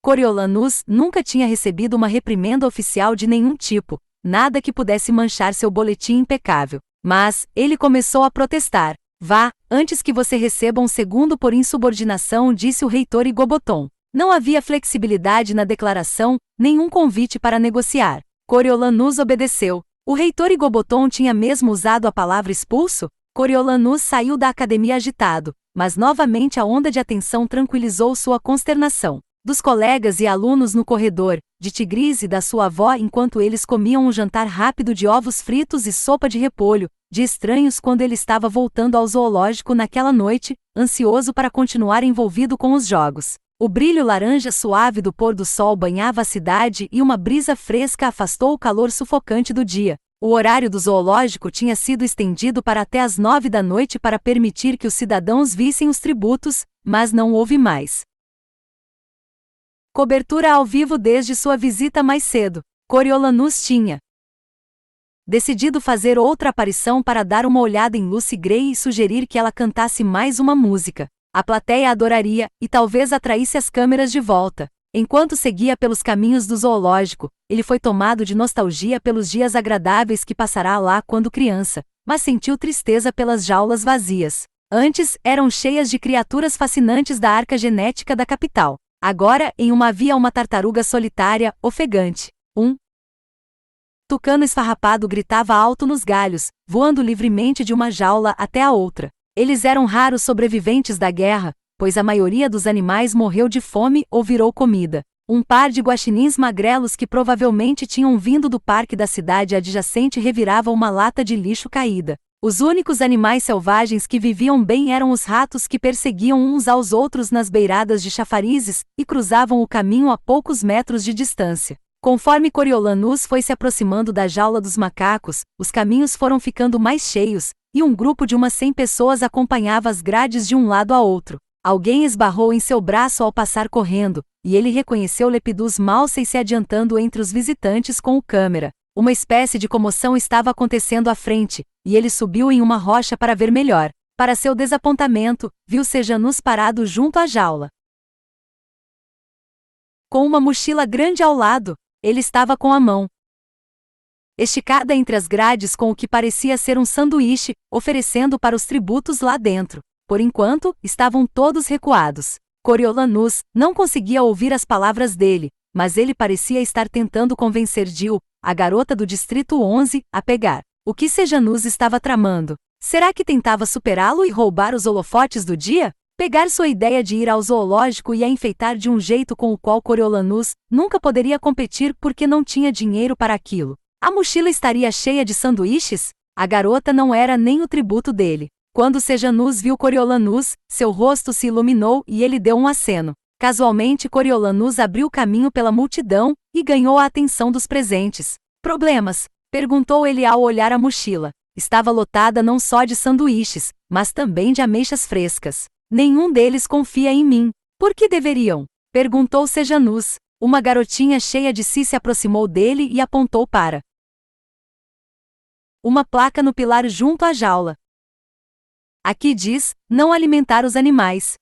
Coriolanus nunca tinha recebido uma reprimenda oficial de nenhum tipo, nada que pudesse manchar seu boletim impecável. Mas, ele começou a protestar. Vá, antes que você receba um segundo por insubordinação, disse o reitor Igoboton. Não havia flexibilidade na declaração, nenhum convite para negociar. Coriolanus obedeceu. O reitor Igoboton tinha mesmo usado a palavra expulso? Coriolanus saiu da academia agitado, mas novamente a onda de atenção tranquilizou sua consternação. Dos colegas e alunos no corredor, de Tigris e da sua avó enquanto eles comiam um jantar rápido de ovos fritos e sopa de repolho, de estranhos quando ele estava voltando ao zoológico naquela noite, ansioso para continuar envolvido com os jogos. O brilho laranja suave do pôr do sol banhava a cidade e uma brisa fresca afastou o calor sufocante do dia. O horário do zoológico tinha sido estendido para até as 9 da noite para permitir que os cidadãos vissem os tributos, mas não houve mais cobertura ao vivo desde sua visita mais cedo. Coriolanus tinha decidido fazer outra aparição para dar uma olhada em Lucy Gray e sugerir que ela cantasse mais uma música. A plateia adoraria, e talvez atraísse as câmeras de volta. Enquanto seguia pelos caminhos do zoológico, ele foi tomado de nostalgia pelos dias agradáveis que passará lá quando criança, mas sentiu tristeza pelas jaulas vazias. Antes, eram cheias de criaturas fascinantes da arca genética da capital. Agora, em uma havia uma tartaruga solitária, ofegante. Um tucano esfarrapado gritava alto nos galhos, voando livremente de uma jaula até a outra. Eles eram raros sobreviventes da guerra, pois a maioria dos animais morreu de fome ou virou comida. Um par de guaxinins magrelos que provavelmente tinham vindo do parque da cidade adjacente revirava uma lata de lixo caída. Os únicos animais selvagens que viviam bem eram os ratos que perseguiam uns aos outros nas beiradas de chafarizes e cruzavam o caminho a poucos metros de distância. Conforme Coriolanus foi se aproximando da jaula dos macacos, os caminhos foram ficando mais cheios, e um grupo de umas 100 pessoas acompanhava as grades de um lado a outro. Alguém esbarrou em seu braço ao passar correndo, e ele reconheceu Lepidus Malsey se adiantando entre os visitantes com o câmera. Uma espécie de comoção estava acontecendo à frente, e ele subiu em uma rocha para ver melhor. Para seu desapontamento, viu Sejanus parado junto à jaula. Com uma mochila grande ao lado, ele estava com a mão esticada entre as grades com o que parecia ser um sanduíche, oferecendo para os tributos lá dentro. Por enquanto, estavam todos recuados. Coriolanus não conseguia ouvir as palavras dele, mas ele parecia estar tentando convencer Jill, a garota do Distrito 11, a pegar. O que Sejanus estava tramando? Será que tentava superá-lo e roubar os holofotes do dia? Pegar sua ideia de ir ao zoológico e a enfeitar de um jeito com o qual Coriolanus nunca poderia competir porque não tinha dinheiro para aquilo. A mochila estaria cheia de sanduíches? A garota não era nem o tributo dele. Quando Sejanus viu Coriolanus, seu rosto se iluminou e ele deu um aceno. Casualmente Coriolanus abriu caminho pela multidão e ganhou a atenção dos presentes. Problemas? Perguntou ele ao olhar a mochila. Estava lotada não só de sanduíches, mas também de ameixas frescas. Nenhum deles confia em mim. Por que deveriam? Perguntou Sejanus. Uma garotinha cheia de si se aproximou dele e apontou para uma placa no pilar junto à jaula. Aqui diz, não alimentar os animais.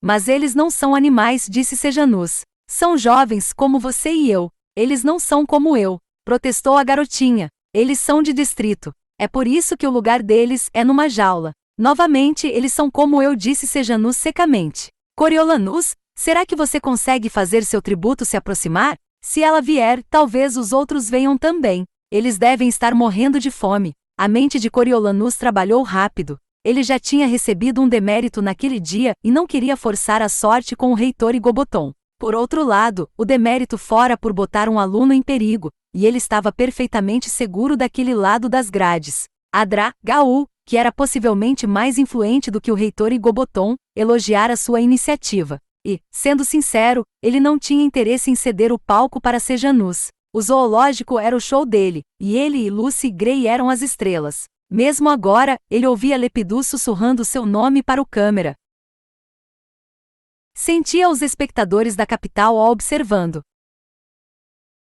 Mas eles não são animais, disse Sejanus. São jovens como você e eu. Eles não são como eu, protestou a garotinha. Eles são de distrito. É por isso que o lugar deles é numa jaula. Novamente, eles são como eu, disse Sejanus secamente. Coriolanus, será que você consegue fazer seu tributo se aproximar? Se ela vier, talvez os outros venham também. Eles devem estar morrendo de fome. A mente de Coriolanus trabalhou rápido. Ele já tinha recebido um demérito naquele dia e não queria forçar a sorte com o reitor Igoboton. Por outro lado, o demérito fora por botar um aluno em perigo, e ele estava perfeitamente seguro daquele lado das grades. Adra Gaul, que era possivelmente mais influente do que o reitor Igoboton, elogiara sua iniciativa. E, sendo sincero, ele não tinha interesse em ceder o palco para Sejanus. O zoológico era o show dele, e ele e Lucy Gray eram as estrelas. Mesmo agora, ele ouvia Lepidus sussurrando seu nome para o câmera. Sentia os espectadores da capital o observando.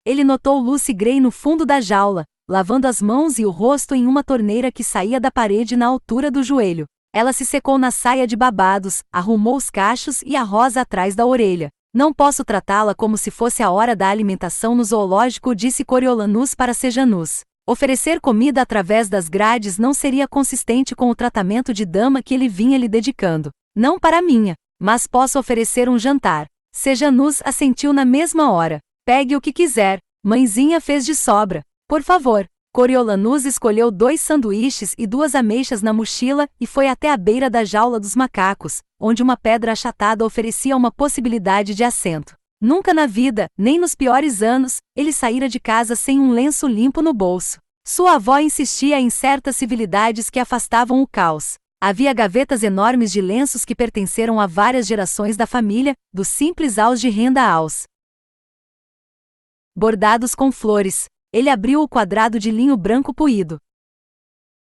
Ele notou Lucy Gray no fundo da jaula, lavando as mãos e o rosto em uma torneira que saía da parede na altura do joelho. Ela se secou na saia de babados, arrumou os cachos e a rosa atrás da orelha. Não posso tratá-la como se fosse a hora da alimentação no zoológico, disse Coriolanus para Sejanus. Oferecer comida através das grades não seria consistente com o tratamento de dama que ele vinha lhe dedicando. Não para minha, mas posso oferecer um jantar. Sejanus assentiu na mesma hora. Pegue o que quiser, mãezinha fez de sobra. Por favor. Coriolanus escolheu 2 sanduíches e 2 ameixas na mochila e foi até a beira da jaula dos macacos, onde uma pedra achatada oferecia uma possibilidade de assento. Nunca na vida, nem nos piores anos, ele saíra de casa sem um lenço limpo no bolso. Sua avó insistia em certas civilidades que afastavam o caos. Havia gavetas enormes de lenços que pertenceram a várias gerações da família, dos simples aos de renda aos bordados com flores. Ele abriu o quadrado de linho branco poído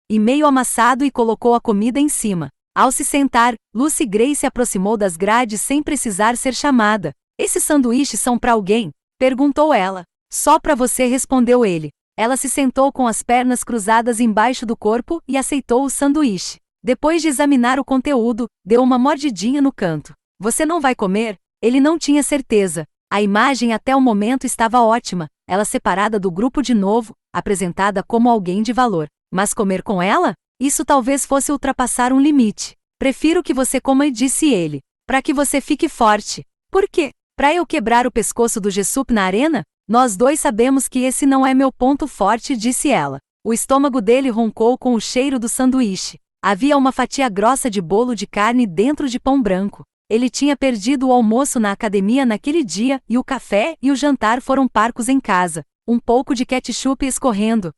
e meio amassado e colocou a comida em cima. Ao se sentar, Lucy Gray se aproximou das grades sem precisar ser chamada. Esses sanduíches são para alguém? Perguntou ela. Só para você, respondeu ele. Ela se sentou com as pernas cruzadas embaixo do corpo e aceitou o sanduíche. Depois de examinar o conteúdo, deu uma mordidinha no canto. Você não vai comer? Ele não tinha certeza. A imagem até o momento estava ótima, ela separada do grupo de novo, apresentada como alguém de valor. Mas comer com ela? Isso talvez fosse ultrapassar um limite. Prefiro que você coma, disse ele. Para que você fique forte. Por quê? Para eu quebrar o pescoço do Jessup na arena? Nós 2 sabemos que esse não é meu ponto forte, disse ela. O estômago dele roncou com o cheiro do sanduíche. Havia uma fatia grossa de bolo de carne dentro de pão branco. Ele tinha perdido o almoço na academia naquele dia e o café e o jantar foram parcos em casa. Um pouco de ketchup escorrendo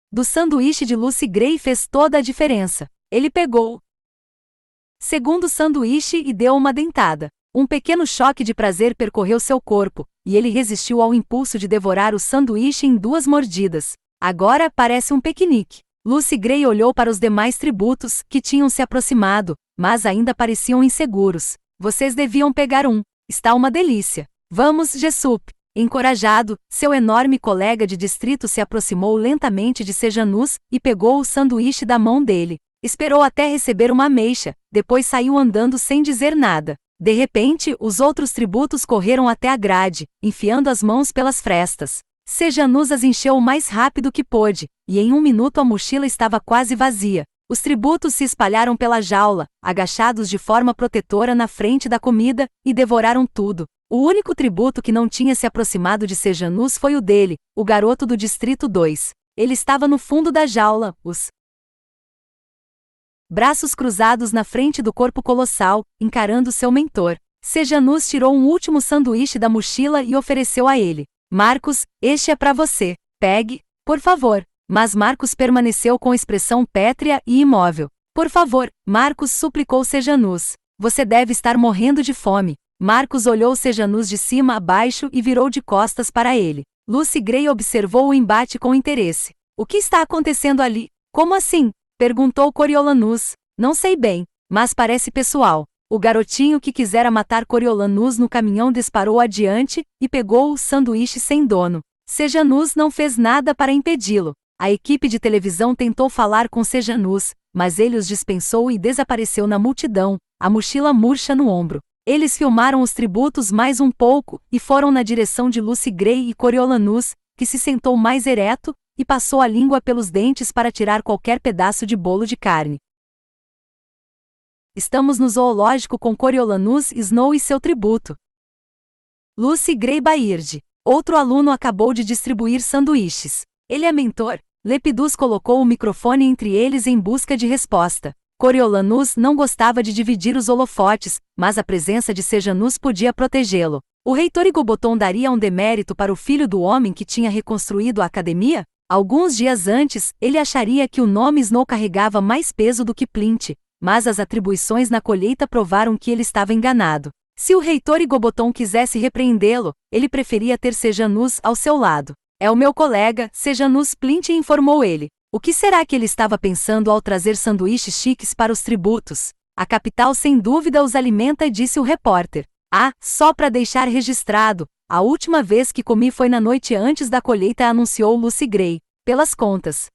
do sanduíche de Lucy Gray fez toda a diferença. Ele pegou segundo sanduíche e deu uma dentada. Um pequeno choque de prazer percorreu seu corpo, e ele resistiu ao impulso de devorar o sanduíche em 2 mordidas. Agora parece um piquenique. Lucy Gray olhou para os demais tributos, que tinham se aproximado, mas ainda pareciam inseguros. Vocês deviam pegar um. Está uma delícia. Vamos, Jessup. Encorajado, seu enorme colega de distrito se aproximou lentamente de Sejanus e pegou o sanduíche da mão dele. Esperou até receber uma ameixa, depois saiu andando sem dizer nada. De repente, os outros tributos correram até a grade, enfiando as mãos pelas frestas. Sejanus as encheu o mais rápido que pôde, e em 1 minuto a mochila estava quase vazia. Os tributos se espalharam pela jaula, agachados de forma protetora na frente da comida, e devoraram tudo. O único tributo que não tinha se aproximado de Sejanus foi o dele, o garoto do Distrito 2. Ele estava no fundo da jaula, os braços cruzados na frente do corpo colossal, encarando seu mentor. Sejanus tirou um último sanduíche da mochila e ofereceu a ele. Marcus, este é para você. Pegue, por favor. Mas Marcus permaneceu com expressão pétrea e imóvel. Por favor, Marcus, suplicou Sejanus. Você deve estar morrendo de fome. Marcus olhou Sejanus de cima a baixo e virou de costas para ele. Lucy Gray observou o embate com interesse. O que está acontecendo ali? Como assim? Perguntou Coriolanus. Não sei bem, mas parece pessoal. O garotinho que quisera matar Coriolanus no caminhão disparou adiante e pegou o sanduíche sem dono. Sejanus não fez nada para impedi-lo. A equipe de televisão tentou falar com Sejanus, mas ele os dispensou e desapareceu na multidão, a mochila murcha no ombro. Eles filmaram os tributos mais um pouco e foram na direção de Lucy Gray e Coriolanus, que se sentou mais ereto e passou a língua pelos dentes para tirar qualquer pedaço de bolo de carne. Estamos no zoológico com Coriolanus Snow e seu tributo. Lucy Gray Baird. Outro aluno acabou de distribuir sanduíches. Ele é mentor. Lepidus colocou o microfone entre eles em busca de resposta. Coriolanus não gostava de dividir os holofotes, mas a presença de Sejanus podia protegê-lo. O reitor Igoboton daria um demérito para o filho do homem que tinha reconstruído a academia? Alguns dias antes, ele acharia que o nome Snow carregava mais peso do que Plint, mas as atribuições na colheita provaram que ele estava enganado. Se o reitor Igoboton quisesse repreendê-lo, ele preferia ter Sejanus ao seu lado. É o meu colega, Sejanus Plint, informou ele. O que será que ele estava pensando ao trazer sanduíches chiques para os tributos? A capital sem dúvida os alimenta, disse o repórter. Ah, só para deixar registrado, a última vez que comi foi na noite antes da colheita, anunciou Lucy Gray. Pelas contas.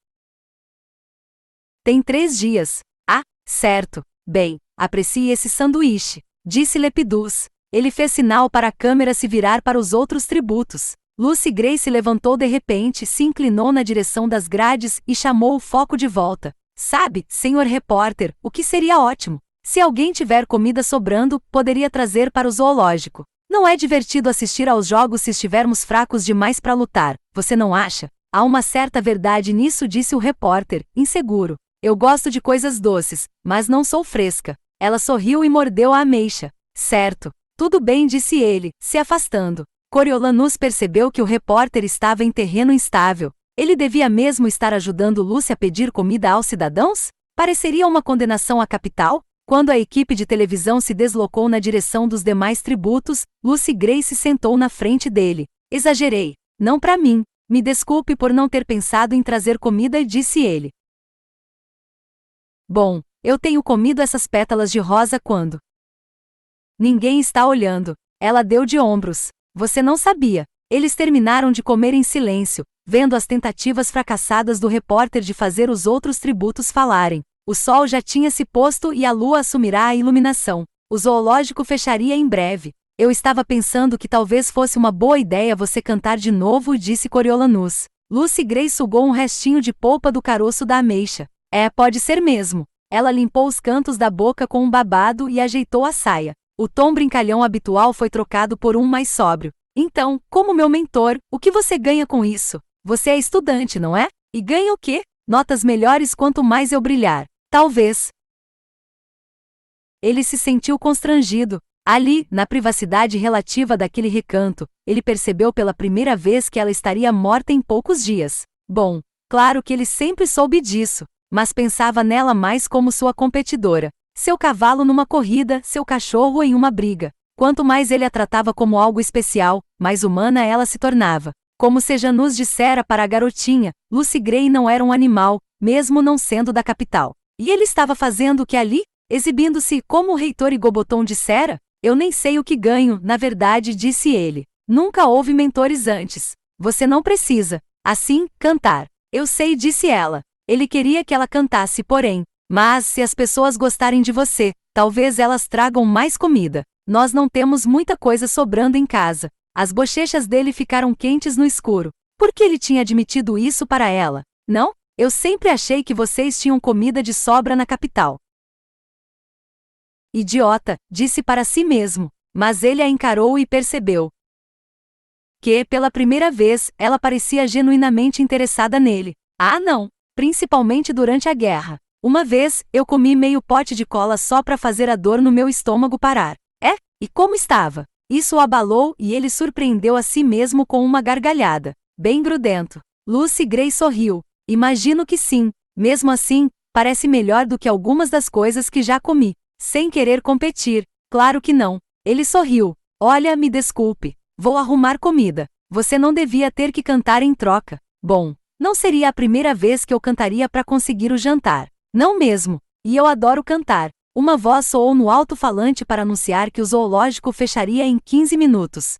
Tem 3 dias. Ah, certo. Bem, aprecie esse sanduíche. disse Lepidus. Ele fez sinal para a câmera se virar para os outros tributos. Lucy Gray se levantou de repente, se inclinou na direção das grades e chamou o foco de volta. Sabe, senhor repórter, o que seria ótimo? Se alguém tiver comida sobrando, poderia trazer para o zoológico. Não é divertido assistir aos jogos se estivermos fracos demais para lutar, você não acha? Há uma certa verdade nisso, disse o repórter, inseguro. Eu gosto de coisas doces, mas não sou fresca. Ela sorriu e mordeu a ameixa. Certo. Tudo bem, disse ele, se afastando. Coriolanus percebeu que o repórter estava em terreno instável. Ele devia mesmo estar ajudando Lucy a pedir comida aos cidadãos? Pareceria uma condenação à capital? Quando a equipe de televisão se deslocou na direção dos demais tributos, Lucy Gray se sentou na frente dele. Exagerei. Não para mim. Me desculpe por não ter pensado em trazer comida, disse ele. Bom, eu tenho comido essas pétalas de rosa quando ninguém está olhando. Ela deu de ombros. Você não sabia. Eles terminaram de comer em silêncio, vendo as tentativas fracassadas do repórter de fazer os outros tributos falarem. O sol já tinha se posto e a lua assumirá a iluminação. O zoológico fecharia em breve. Eu estava pensando que talvez fosse uma boa ideia você cantar de novo, disse Coriolanus. Lucy Gray sugou um restinho de polpa do caroço da ameixa. Pode ser mesmo. Ela limpou os cantos da boca com um babado e ajeitou a saia. O tom brincalhão habitual foi trocado por um mais sóbrio. Então, como meu mentor, o que você ganha com isso? Você é estudante, não é? E ganha o quê? Notas melhores quanto mais eu brilhar. Talvez. Ele se sentiu constrangido. Ali, na privacidade relativa daquele recanto, ele percebeu pela primeira vez que ela estaria morta em poucos dias. Bom, claro que ele sempre soube disso, mas pensava nela mais como sua competidora. Seu cavalo numa corrida, seu cachorro em uma briga. Quanto mais ele a tratava como algo especial, mais humana ela se tornava. Como Sejanus dissera para a garotinha, Lucy Gray não era um animal, mesmo não sendo da capital. E ele estava fazendo o que ali? Exibindo-se como o reitor Igoboton dissera? Eu nem sei o que ganho, na verdade, disse ele. Nunca houve mentores antes. Você não precisa. Assim, cantar. Eu sei, disse ela. Ele queria que ela cantasse, porém. Mas, se as pessoas gostarem de você, talvez elas tragam mais comida. Nós não temos muita coisa sobrando em casa. As bochechas dele ficaram quentes no escuro. Por que ele tinha admitido isso para ela? Não? Eu sempre achei que vocês tinham comida de sobra na capital. Idiota, disse para si mesmo. Mas ele a encarou e percebeu que, pela primeira vez, ela parecia genuinamente interessada nele. Ah, não! Principalmente durante a guerra. Uma vez, eu comi meio pote de cola só para fazer a dor no meu estômago parar. E como estava? Isso o abalou e ele surpreendeu a si mesmo com uma gargalhada. Bem grudento. Lucy Gray sorriu. Imagino que sim. Mesmo assim, parece melhor do que algumas das coisas que já comi. Sem querer competir. Claro que não. Ele sorriu. Olha, me desculpe. Vou arrumar comida. Você não devia ter que cantar em troca. Bom, não seria a primeira vez que eu cantaria para conseguir o jantar. Não mesmo. E eu adoro cantar. Uma voz soou no alto-falante para anunciar que o zoológico fecharia em 15 minutos.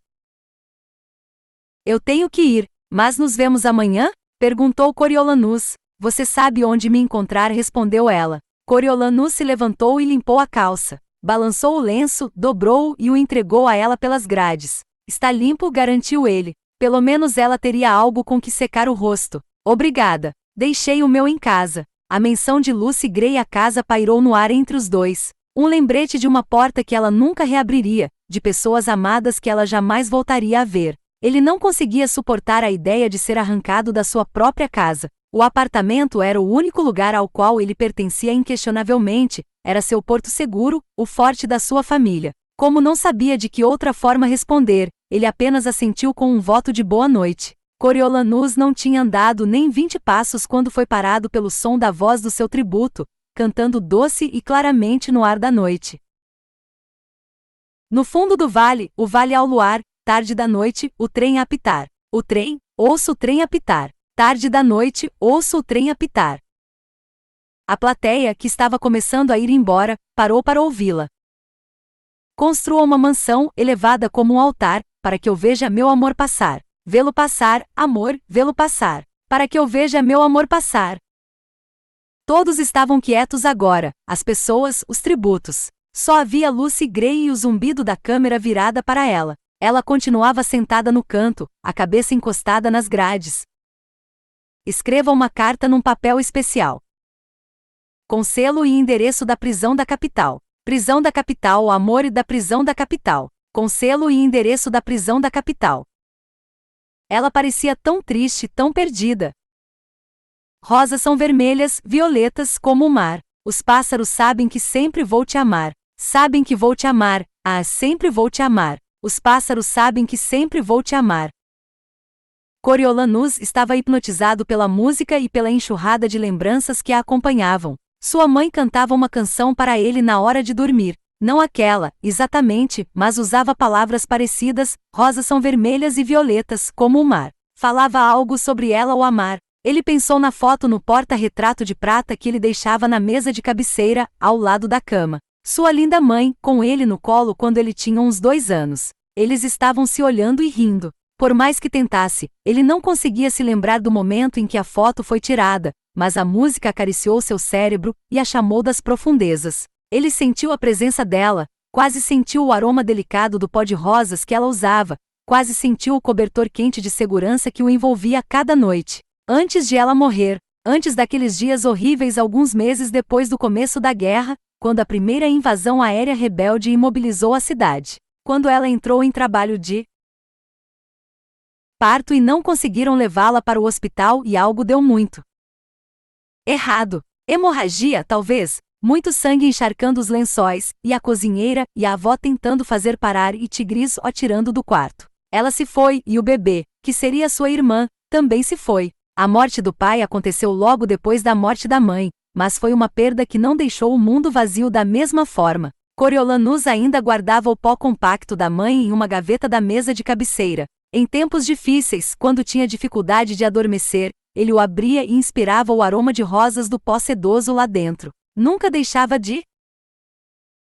Eu tenho que ir, mas nos vemos amanhã? Perguntou Coriolanus. Você sabe onde me encontrar, respondeu ela. Coriolanus se levantou e limpou a calça. Balançou o lenço, dobrou-o e o entregou a ela pelas grades. Está limpo, garantiu ele. Pelo menos ela teria algo com que secar o rosto. Obrigada. Deixei o meu em casa. A menção de Lucy Gray à casa pairou no ar entre os dois. Um lembrete de uma porta que ela nunca reabriria, de pessoas amadas que ela jamais voltaria a ver. Ele não conseguia suportar a ideia de ser arrancado da sua própria casa. O apartamento era o único lugar ao qual ele pertencia inquestionavelmente, era seu porto seguro, o forte da sua família. Como não sabia de que outra forma responder, ele apenas assentiu com um voto de boa noite. Coriolanus não tinha andado nem 20 passos quando foi parado pelo som da voz do seu tributo, cantando doce e claramente no ar da noite. No fundo do vale, o vale ao luar, tarde da noite, o trem a apitar. O trem, ouço o trem apitar. Tarde da noite, ouço o trem apitar. A plateia, que estava começando a ir embora, parou para ouvi-la. Construa uma mansão, elevada como um altar, para que eu veja meu amor passar. Vê-lo passar, amor, vê-lo passar. Para que eu veja meu amor passar. Todos estavam quietos agora, as pessoas, os tributos. Só havia Lucy Gray e o zumbido da câmera virada para ela. Ela continuava sentada no canto, a cabeça encostada nas grades. Escreva uma carta num papel especial. Com selo e endereço da prisão da capital. Prisão da capital, o amor e da prisão da capital. Com selo e endereço da prisão da capital. Ela parecia tão triste, tão perdida. Rosas são vermelhas, violetas, como o mar. Os pássaros sabem que sempre vou te amar. Sabem que vou te amar, sempre vou te amar. Os pássaros sabem que sempre vou te amar. Coriolanus estava hipnotizado pela música e pela enxurrada de lembranças que a acompanhavam. Sua mãe cantava uma canção para ele na hora de dormir. Não aquela, exatamente, mas usava palavras parecidas, rosas são vermelhas e violetas, como o mar. Falava algo sobre ela o amar. Ele pensou na foto no porta-retrato de prata que ele deixava na mesa de cabeceira, ao lado da cama. Sua linda mãe, com ele no colo quando ele tinha uns 2 anos. Eles estavam se olhando e rindo. Por mais que tentasse, ele não conseguia se lembrar do momento em que a foto foi tirada, mas a música acariciou seu cérebro e a chamou das profundezas. Ele sentiu a presença dela, quase sentiu o aroma delicado do pó de rosas que ela usava, quase sentiu o cobertor quente de segurança que o envolvia cada noite. Antes de ela morrer, antes daqueles dias horríveis alguns meses depois do começo da guerra, quando a primeira invasão aérea rebelde imobilizou a cidade. Quando ela entrou em trabalho de parto e não conseguiram levá-la para o hospital e algo deu muito errado. Hemorragia, talvez, muito sangue encharcando os lençóis, e a cozinheira e a avó tentando fazer parar e Tigris o tirando do quarto. Ela se foi e o bebê, que seria sua irmã, também se foi. A morte do pai aconteceu logo depois da morte da mãe, mas foi uma perda que não deixou o mundo vazio da mesma forma. Coriolanus ainda guardava o pó compacto da mãe em uma gaveta da mesa de cabeceira. Em tempos difíceis, quando tinha dificuldade de adormecer, ele o abria e inspirava o aroma de rosas do pó sedoso lá dentro. Nunca deixava de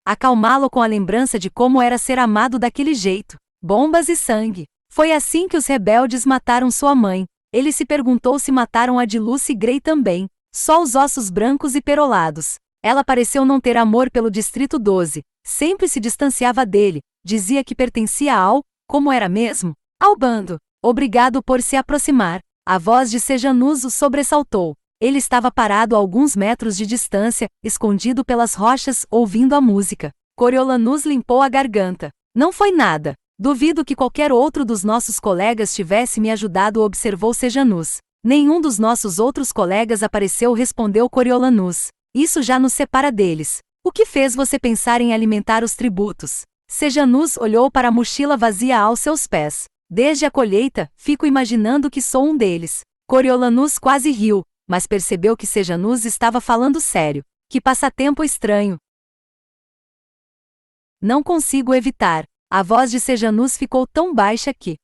acalmá-lo com a lembrança de como era ser amado daquele jeito. Bombas e sangue. Foi assim que os rebeldes mataram sua mãe. Ele se perguntou se mataram a de Lucy Gray também. Só os ossos brancos e perolados. Ela pareceu não ter amor pelo Distrito 12. Sempre se distanciava dele. Dizia que pertencia ao, como era mesmo, ao bando. Obrigado por se aproximar. A voz de Sejanus o sobressaltou. Ele estava parado a alguns metros de distância, escondido pelas rochas, ouvindo a música. Coriolanus limpou a garganta. Não foi nada. Duvido que qualquer outro dos nossos colegas tivesse me ajudado, observou Sejanus. Nenhum dos nossos outros colegas apareceu, respondeu Coriolanus. Isso já nos separa deles. O que fez você pensar em alimentar os tributos? Sejanus olhou para a mochila vazia aos seus pés. Desde a colheita, fico imaginando que sou um deles. Coriolanus quase riu, mas percebeu que Sejanus estava falando sério. Que passatempo estranho. Não consigo evitar. A voz de Sejanus ficou tão baixa que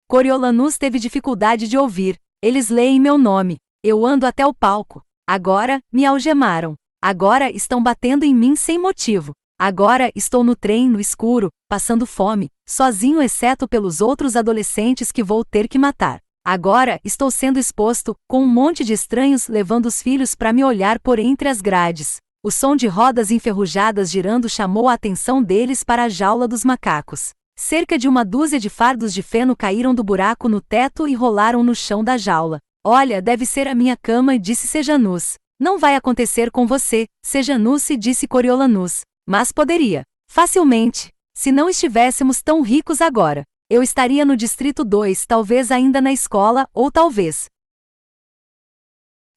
Coriolanus teve dificuldade de ouvir. Eles leem meu nome. Eu ando até o palco. Agora, me algemaram. Agora estão batendo em mim sem motivo. Agora estou no trem no escuro, passando fome, sozinho exceto pelos outros adolescentes que vou ter que matar. Agora estou sendo exposto, com um monte de estranhos levando os filhos para me olhar por entre as grades. O som de rodas enferrujadas girando chamou a atenção deles para a jaula dos macacos. Cerca de uma dúzia de fardos de feno caíram do buraco no teto e rolaram no chão da jaula. Olha, deve ser a minha cama, disse Sejanus. Não vai acontecer com você, Sejanus, disse Coriolanus. Mas poderia. Facilmente. Se não estivéssemos tão ricos agora. Eu estaria no Distrito 2, talvez ainda na escola, ou talvez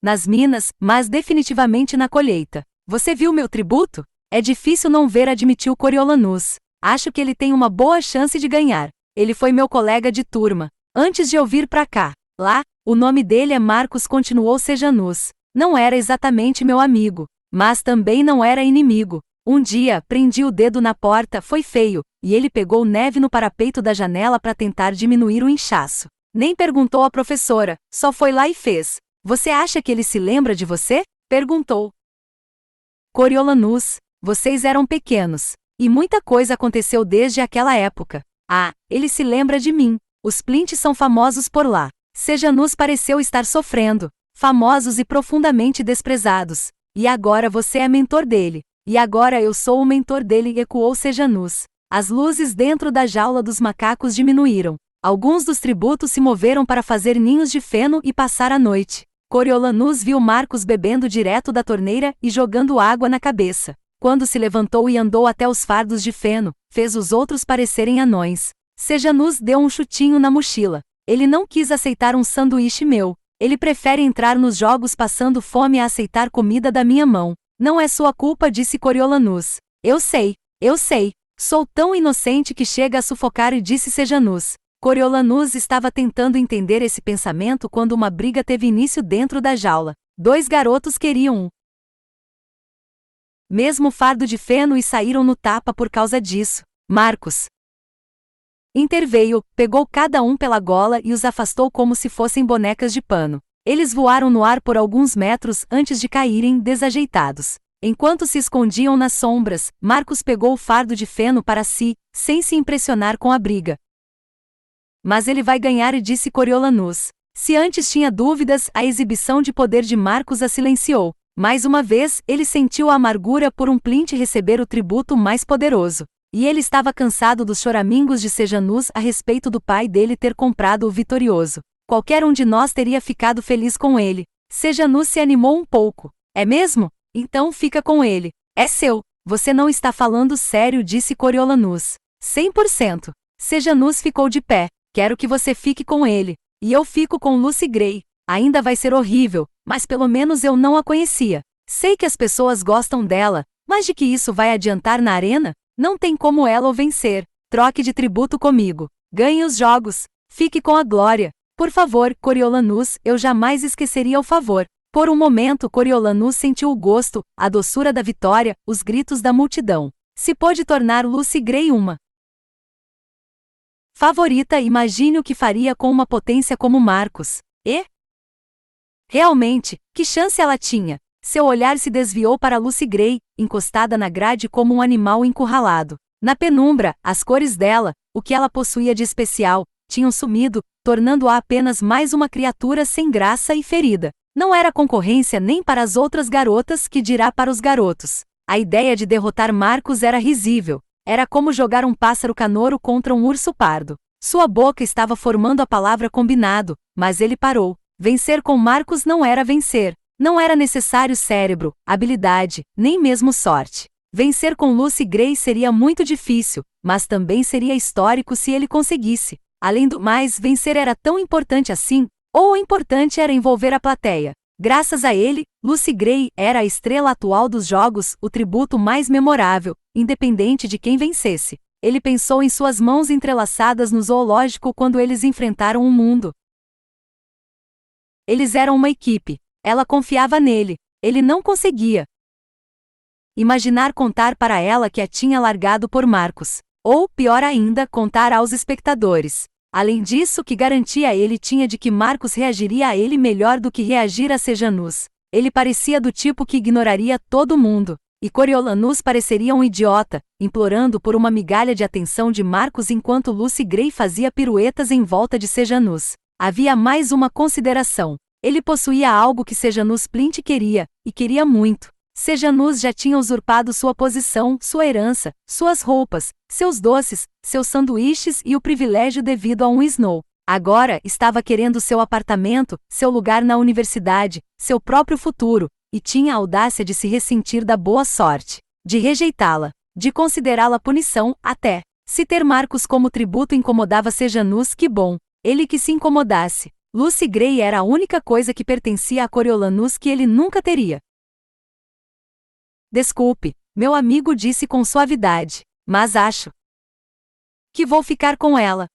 nas minas, mas definitivamente na colheita. Você viu meu tributo? É difícil não ver, admitiu Coriolanus. Acho que ele tem uma boa chance de ganhar. Ele foi meu colega de turma. Antes de eu vir pra cá. Lá, o nome dele é Marcos, continuou Sejanus. Não era exatamente meu amigo, mas também não era inimigo. Um dia, prendi o dedo na porta, foi feio, e ele pegou neve no parapeito da janela para tentar diminuir o inchaço. Nem perguntou à professora, só foi lá e fez. Você acha que ele se lembra de você? Perguntou Coriolanus. Vocês eram pequenos. E muita coisa aconteceu desde aquela época. Ah, ele se lembra de mim. Os Plints são famosos por lá. Sejanus pareceu estar sofrendo. Famosos e profundamente desprezados. E agora você é mentor dele. E agora eu sou o mentor dele, ecoou Sejanus. As luzes dentro da jaula dos macacos diminuíram. Alguns dos tributos se moveram para fazer ninhos de feno e passar a noite. Coriolanus viu Marcos bebendo direto da torneira e jogando água na cabeça. Quando se levantou e andou até os fardos de feno, fez os outros parecerem anões. Sejanus deu um chutinho na mochila. Ele não quis aceitar um sanduíche meu. Ele prefere entrar nos jogos passando fome a aceitar comida da minha mão. Não é sua culpa, disse Coriolanus. Eu sei. Sou tão inocente que chega a sufocar, disse Sejanus. Coriolanus estava tentando entender esse pensamento quando uma briga teve início dentro da jaula. 2 garotos queriam um mesmo fardo de feno e saíram no tapa por causa disso. Marcos interveio, pegou cada um pela gola e os afastou como se fossem bonecas de pano. Eles voaram no ar por alguns metros antes de caírem desajeitados. Enquanto se escondiam nas sombras, Marcos pegou o fardo de feno para si, sem se impressionar com a briga. Mas ele vai ganhar, disse Coriolanus. Se antes tinha dúvidas, a exibição de poder de Marcos a silenciou. Mais uma vez, ele sentiu a amargura por um plinte receber o tributo mais poderoso. E ele estava cansado dos choramingos de Sejanus a respeito do pai dele ter comprado o vitorioso. Qualquer um de nós teria ficado feliz com ele. Sejanus se animou um pouco. É mesmo? Então fica com ele. É seu. Você não está falando sério, disse Coriolanus. 100%. Sejanus ficou de pé. Quero que você fique com ele. E eu fico com Lucy Gray. Ainda vai ser horrível, mas pelo menos eu não a conhecia. Sei que as pessoas gostam dela, mas de que isso vai adiantar na arena? Não tem como ela o vencer. Troque de tributo comigo. Ganhe os jogos. Fique com a glória. Por favor, Coriolanus, eu jamais esqueceria o favor. Por um momento, Coriolanus sentiu o gosto, a doçura da vitória, os gritos da multidão. Se pôde tornar Lucy Gray uma favorita, imagine o que faria com uma potência como Marcos. E? Realmente, que chance ela tinha? Seu olhar se desviou para Lucy Gray, encostada na grade como um animal encurralado. Na penumbra, as cores dela, o que ela possuía de especial, tinham sumido, tornando-a apenas mais uma criatura sem graça e ferida. Não era concorrência nem para as outras garotas, que dirá para os garotos. A ideia de derrotar Marcos era risível. Era como jogar um pássaro canouro contra um urso pardo. Sua boca estava formando a palavra combinado, mas ele parou. Vencer com Marcos não era vencer. Não era necessário cérebro, habilidade, nem mesmo sorte. Vencer com Lucy Gray seria muito difícil, mas também seria histórico se ele conseguisse. Além do mais, vencer era tão importante assim, ou o importante era envolver a plateia. Graças a ele, Lucy Gray era a estrela atual dos jogos, o tributo mais memorável, independente de quem vencesse. Ele pensou em suas mãos entrelaçadas no zoológico quando eles enfrentaram o mundo. Eles eram uma equipe. Ela confiava nele. Ele não conseguia imaginar contar para ela que a tinha largado por Marcos. Ou, pior ainda, contar aos espectadores. Além disso, que garantia ele tinha de que Marcos reagiria a ele melhor do que reagir a Sejanus? Ele parecia do tipo que ignoraria todo mundo. E Coriolanus pareceria um idiota, implorando por uma migalha de atenção de Marcos enquanto Lucy Gray fazia piruetas em volta de Sejanus. Havia mais uma consideração. Ele possuía algo que Sejanus Plint queria, e queria muito. Sejanus já tinha usurpado sua posição, sua herança, suas roupas, seus doces, seus sanduíches e o privilégio devido a um Snow. Agora, estava querendo seu apartamento, seu lugar na universidade, seu próprio futuro, e tinha a audácia de se ressentir da boa sorte, de rejeitá-la, de considerá-la punição, até. Se ter Marcos como tributo incomodava Sejanus, que bom. Ele que se incomodasse. Lucy Gray era a única coisa que pertencia a Coriolanus que ele nunca teria. Desculpe, meu amigo, disse com suavidade, mas acho que vou ficar com ela.